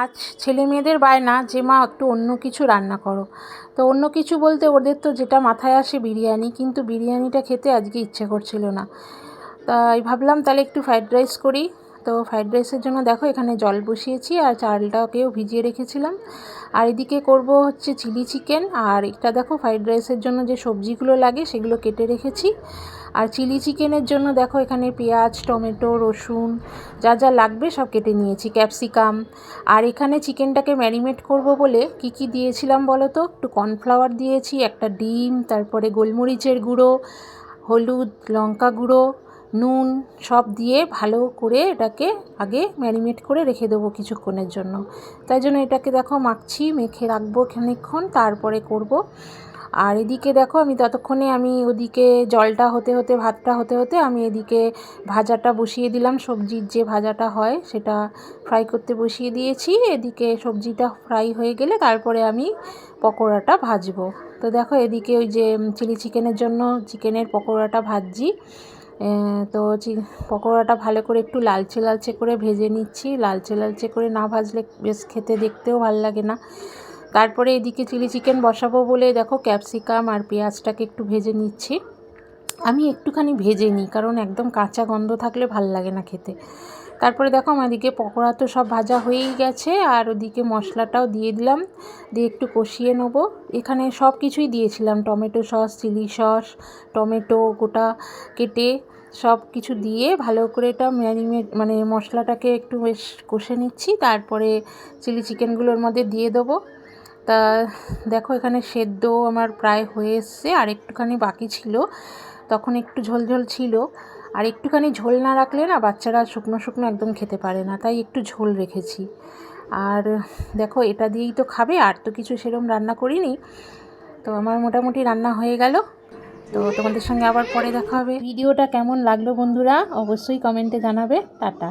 আজ ছেলে মেয়েদের বায়না যে মা একটু অন্য কিছু রান্না করো। তো অন্য কিছু বলতে ওদের তো যেটা মাথায় আসে বিরিয়ানি, কিন্তু বিরিয়ানিটা খেতে আজকে ইচ্ছে করছিল না। তাই ভাবলাম তাহলে একটু ফ্রাইড রাইস করি। তো ফ্রাইড রাইসের জন্য দেখো এখানে জল বসিয়েছি আর চালটাকেও ভিজিয়ে রেখেছিলাম। আর এদিকে করব হচ্ছে চিলি চিকেন। আর এটা দেখো ফ্রাইড রাইসের জন্য যে সবজিগুলো লাগে সেগুলো কেটে রেখেছি। আর চিলি চিকেনের জন্য দেখো এখানে পেঁয়াজ, টমেটো, রসুন যা যা লাগবে সব কেটে নিয়েছি, ক্যাপসিকাম। আর এখানে চিকেনটাকে ম্যারিনেট করব বলে কি কি দিয়েছিলাম বলো তো, একটু কর্নফ্লাওয়ার দিয়েছি, একটা ডিম, তারপরে গোলমরিচের গুঁড়ো, হলুদ, লঙ্কা গুঁড়ো, নুন সব দিয়ে ভালো করে এটাকে আগে ম্যারিনেট করে রেখে দেবো কিছুক্ষণের জন্য। তাই জন্য এটাকে দেখো মাখছি, মেখে রাখবো খানিকক্ষণ, তারপরে করব। আর এদিকে দেখো আমি ওদিকে জলটা হতে হতে, ভাতটা হতে হতে আমি এদিকে ভাজাটা বসিয়ে দিলাম। সবজির যে ভাজাটা হয় সেটা ফ্রাই করতে বসিয়ে দিয়েছি। এদিকে সবজিটা ফ্রাই হয়ে গেলে তারপরে আমি পকোড়াটা ভাজবো। তো দেখো এদিকে ওই যে চিলি চিকেনের জন্য চিকেনের পকোড়াটা ভাজছি। তো পকোড়াটা ভালো করে একটু লালচে লালচে করে ভেজে নিচ্ছি। লালচে লালচে করে না ভাজলে বেশ খেতে দেখতেও ভালো লাগে না। তারপরে এদিকে চিলি চিকেন বসাবো বলে দেখো ক্যাপসিকাম আর পেঁয়াজটাকে একটু ভেজে নিচ্ছি। আমি একটুখানি ভেজে নিই, কারণ একদম কাঁচা গন্ধ থাকলে ভাল লাগে না খেতে। তারপরে দেখো আমাদিকে পকোড়া তো সব ভাজা হয়েই গেছে, আর ওদিকে মশলাটাও দিয়ে দিলাম, দিয়ে একটু কষিয়ে নেবো। এখানে সব কিছুই দিয়েছিলাম, tomato sauce, chilli sauce, tomato গোটা কেটে সব কিছু দিয়ে ভালো করে এটা মশলাটাকে একটু বেশ কষে নিচ্ছি। তারপরে চিলি চিকেনগুলোর মধ্যে দিয়ে দেবো। তা দেখো এখানে সেদ্ধ আমার প্রায় হয়ে এসছে, আর একটুখানি বাকি ছিল, তখন একটু ঝোল ছিল। আর একটুখানি ঝোল না রাখলে না বাচ্চারা শুকনো শুকনো একদম খেতে পারে না, তাই একটু ঝোল রেখেছি। আর দেখো এটা দিয়েই তো খাবে, আর তো কিছু সেরকম রান্না করিনি। তো আমার মোটামুটি রান্না হয়ে গেল। তো তোমাদের সঙ্গে আবার পরে দেখা হবে। ভিডিওটা কেমন লাগলো বন্ধুরা অবশ্যই কমেন্টে জানাবে। টাটা।